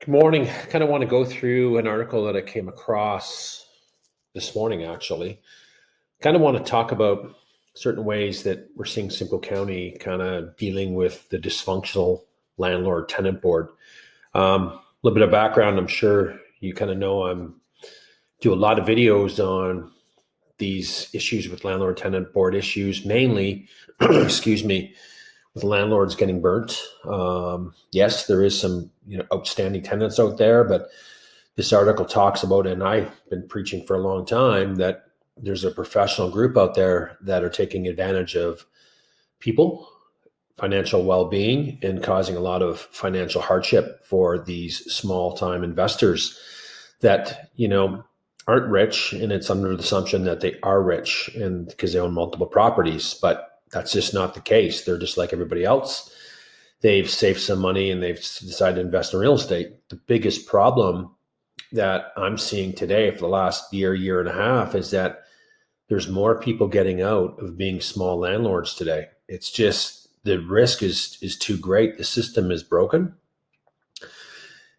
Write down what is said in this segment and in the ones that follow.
Good morning. I kind of want to go through an article that I came across this morning, actually. Kind of want to talk about certain ways that we're seeing Simcoe County kind of dealing with the dysfunctional landlord tenant board. A little bit of background, I'm sure you kind of know do a lot of videos on these issues with landlord tenant board issues, mainly, excuse me, with landlords getting burnt. Yes, there is some outstanding tenants out there, but this article talks about it, and I've been preaching for a long time that there's a professional group out there that are taking advantage of people, financial well-being, and causing a lot of financial hardship for these small-time investors that aren't rich, and it's under the assumption that they are rich and because they own multiple properties, but that's just not the case. They're just like everybody else. They've saved some money and they've decided to invest in real estate. The biggest problem that I'm seeing today for the last year and a half is that there's more people getting out of being small landlords today. It's just the risk is too great. The system is broken.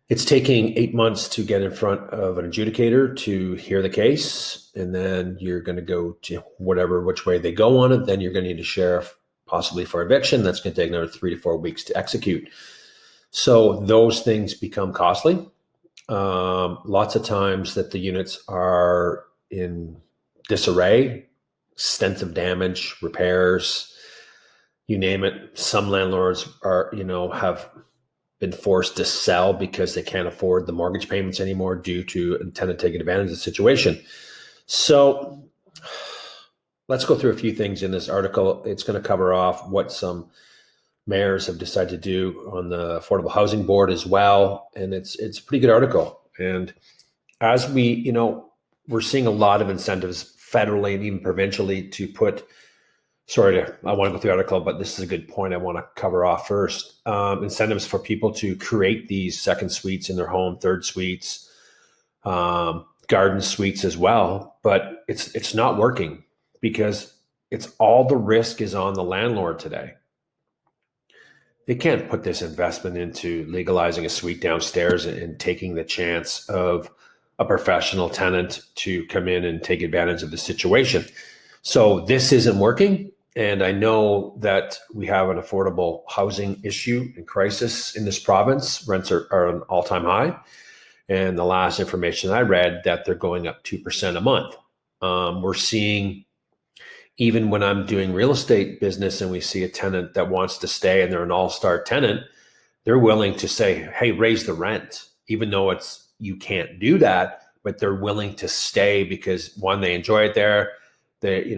It's taking 8 months to get in front of an adjudicator to hear the case, and then you're going to go to which way they go on it. Then you're going to need a sheriff, possibly for eviction. That's going to take another 3 to 4 weeks to execute. So those things become costly. Lots of times that the units are in disarray, extensive damage, repairs, you name it. Some landlords are, have been forced to sell because they can't afford the mortgage payments anymore due to a tenant taking advantage of the situation. So let's go through a few things in this article. It's going to cover off what some mayors have decided to do on the Affordable Housing Board as well. And it's a pretty good article. And as we're seeing a lot of incentives federally and even provincially to put, I want to go through the article, but this is a good point I want to cover off first. Incentives for people to create these second suites in their home, third suites, garden suites as well. But it's not working because it's all the risk is on the landlord today. They can't put this investment into legalizing a suite downstairs and taking the chance of a professional tenant to come in and take advantage of the situation. So this isn't working. And I know that we have an affordable housing issue and crisis in this province. Rents are an all-time high. And the last information I read that they're going up 2% a month. We're seeing, even when I'm doing real estate business and we see a tenant that wants to stay and they're an all-star tenant, they're willing to say, hey, raise the rent, even though you can't do that, but they're willing to stay because one, they enjoy it there. They,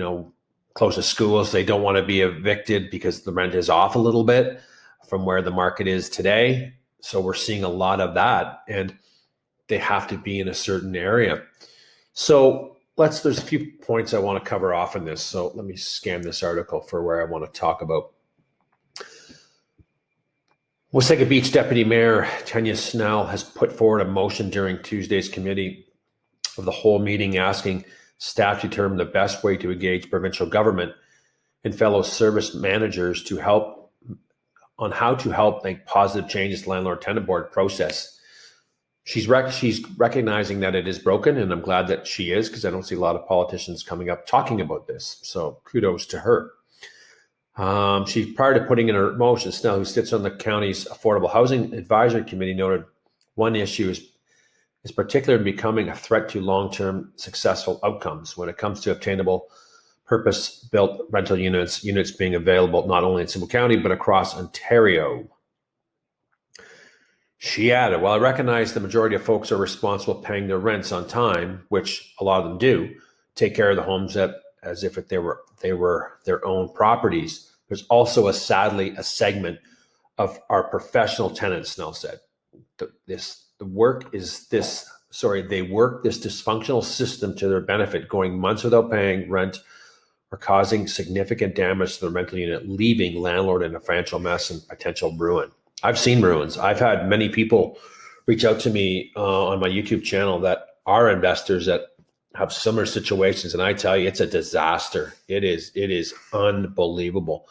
close to schools, they don't want to be evicted because the rent is off a little bit from where the market is today. So we're seeing a lot of that, and they have to be in a certain area. So there's a few points I want to cover off in this. So let me scan this article for where I want to talk about. Wasaga Beach Deputy Mayor Mayor Snells has put forward a motion during Tuesday's committee of the whole meeting asking staff to determine the best way to engage provincial government and fellow service managers to help on how to help make positive changes to landlord tenant board process. She's recognizing that it is broken, and I'm glad that she is, because I don't see a lot of politicians coming up talking about this. So kudos to her. Prior to putting in her motion, Snell, who sits on the county's Affordable Housing Advisory Committee, noted one issue is particularly becoming a threat to long-term successful outcomes when it comes to obtainable purpose-built rental units being available not only in Simcoe County, but across Ontario. She added, while I recognize the majority of folks are responsible paying their rents on time, which a lot of them do, take care of the homes as if they were their own properties, there's also sadly a segment of our professional tenants, Snell said. They work this dysfunctional system to their benefit, going months without paying rent or causing significant damage to the rental unit, leaving landlord in a financial mess and potential ruin. I've seen ruins. I've had many people reach out to me on my YouTube channel that are investors that have similar situations, and I tell you, it's a disaster. It is unbelievable.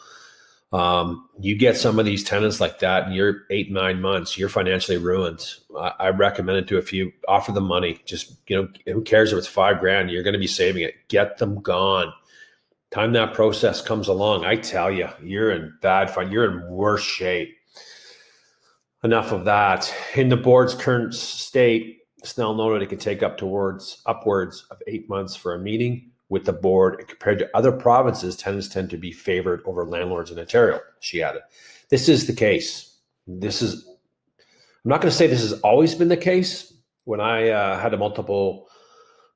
You get some of these tenants like that, and you're 8, 9 months, you're financially ruined. I recommend it to if you offer them money, just, who cares if it's $5,000, you're going to be saving it. Get them gone. Time that process comes along, I tell you, you're in bad fun. You're in worse shape. Enough of that. In the board's current state, Snell noted it could take upwards of 8 months for a meeting with the board, and compared to other provinces, tenants tend to be favored over landlords in Ontario, she added. This is the case. I'm not going to say this has always been the case. When I had multiple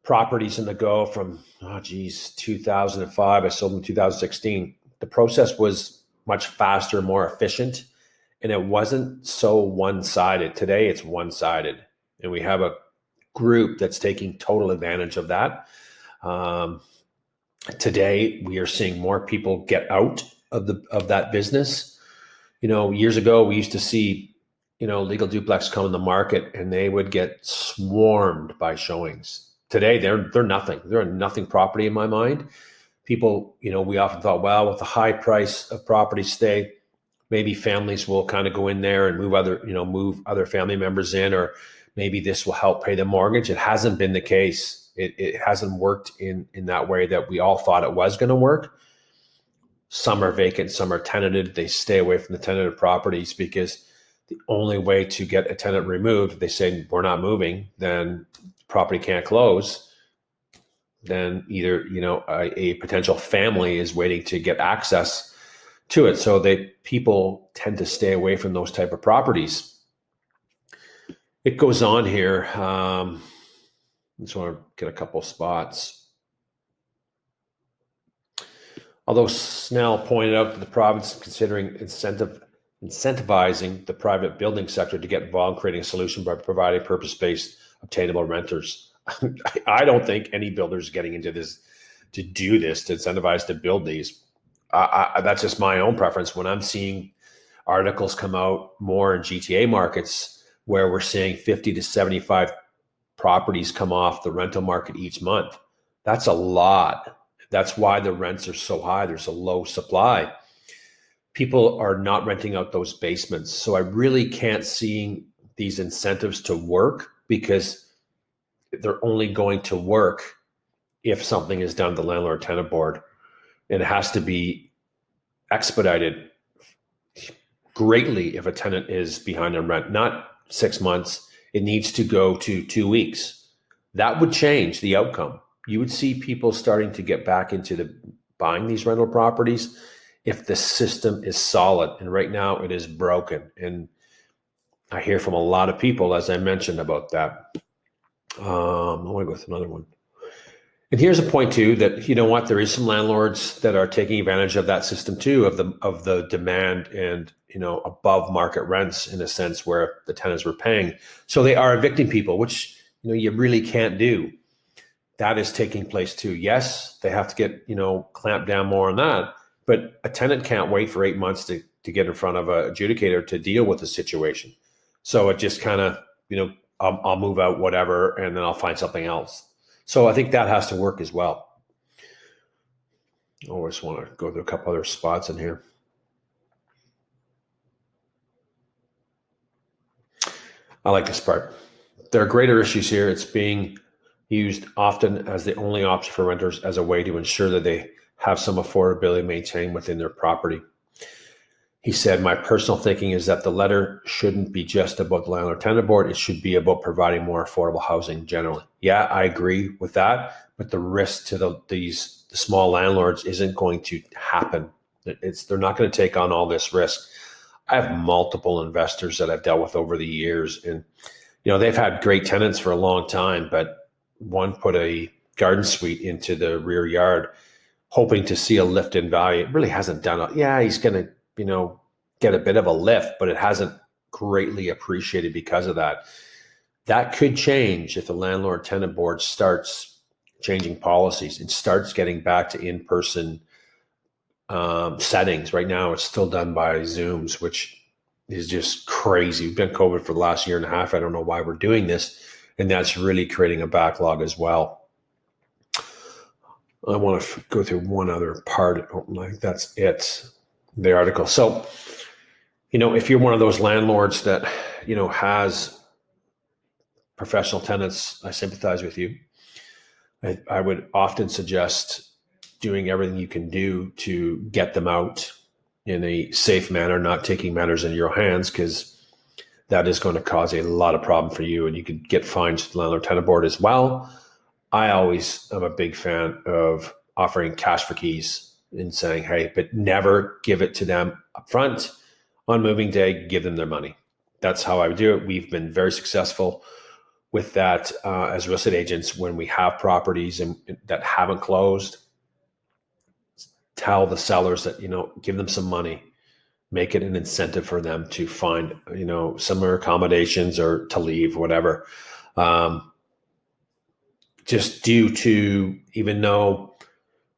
properties in the go from, 2005, I sold them in 2016. The process was much faster, more efficient, and it wasn't so one-sided. Today, it's one-sided, and we have a group that's taking total advantage of that. Today, we are seeing more people get out of that business. Years ago, we used to see, legal duplex come in the market, and they would get swarmed by showings. Today, they're nothing. They're a nothing property in my mind. People, we often thought, well, with the high price of properties today, maybe families will kind of go in there and move other family members in, or maybe this will help pay the mortgage. It hasn't been the case. It hasn't worked in that way that we all thought it was going to work. Some are vacant, some are tenanted. They stay away from the tenanted properties because the only way to get a tenant removed, if they say we're not moving, then property can't close. Then either, a potential family is waiting to get access to it. So people tend to stay away from those type of properties. It goes on here. I just want to get a couple spots. Although Snell pointed out that the province is considering incentivizing the private building sector to get involved in creating a solution by providing purpose-based obtainable renters. I don't think any builder is getting into this to do this, to incentivize to build these. That's just my own preference. When I'm seeing articles come out more in GTA markets where we're seeing 50 to 75 properties come off the rental market each month, that's a lot. That's why the rents are so high. There's a low supply. People are not renting out those basements. So I really can't see these incentives to work, because they're only going to work if something is done to the landlord tenant board. And it has to be expedited greatly if a tenant is behind on rent, not 6 months. It needs to go to 2 weeks. That would change the outcome. You would see people starting to get back into buying these rental properties if the system is solid. And right now it is broken. And I hear from a lot of people, as I mentioned, about that. I want to go with another one. And here's a point too, that, there is some landlords that are taking advantage of that system too, of the demand and, above market rents, in a sense, where the tenants were paying. So they are evicting people, which, you really can't do. That is taking place too. Yes, they have to get, clamped down more on that, but a tenant can't wait for 8 months to get in front of an adjudicator to deal with the situation. So it just kind of, I'll move out, whatever, and then I'll find something else. So I think that has to work as well. I always want to go to a couple other spots in here. I like this part. There are greater issues here. It's being used often as the only option for renters as a way to ensure that they have some affordability maintained within their property. He said, my personal thinking is that the letter shouldn't be just about the landlord tenant board. It should be about providing more affordable housing generally. Yeah, I agree with that. But the risk to the small landlords isn't going to happen. They're not going to take on all this risk. I have multiple investors that I've dealt with over the years, and they've had great tenants for a long time, but one put a garden suite into the rear yard, hoping to see a lift in value. It really hasn't done it. Yeah, he's going to get a bit of a lift, but it hasn't greatly appreciated because of that. That could change if the landlord tenant board starts changing policies and starts getting back to in-person settings. Right now, it's still done by Zooms, which is just crazy. We've been COVID for the last year and a half. I don't know why we're doing this, and that's really creating a backlog as well. I want to go through one other part. That's it. the article. So, if you're one of those landlords that, has professional tenants, I sympathize with you. I would often suggest doing everything you can do to get them out in a safe manner, not taking matters into your hands, because that is going to cause a lot of problem for you, and you could get fines to the Landlord Tenant Board as well. I always am a big fan of offering cash for keys and saying, hey, but never give it to them up front. On moving day, give them their money. That's how I would do it. We've been very successful with that as real estate agents when we have properties that haven't closed. Tell the sellers that, give them some money, make it an incentive for them to find, similar accommodations or to leave, whatever. Just due to, even though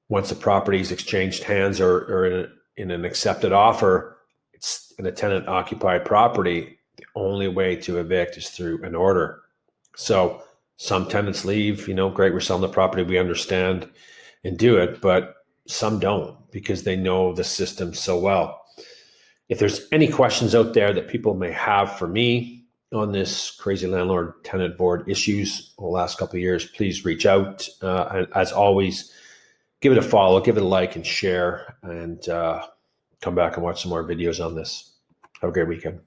once the property's exchanged hands or in an accepted offer, it's in a tenant occupied property, the only way to evict is through an order. So some tenants leave, great, we're selling the property, we understand and do it, but some don't because they know the system so well. If there's any questions out there that people may have for me on this crazy landlord tenant board issues over the last couple of years, please reach out. And as always, give it a follow, give it a like and share, and come back and watch some more videos on this. Have a great weekend.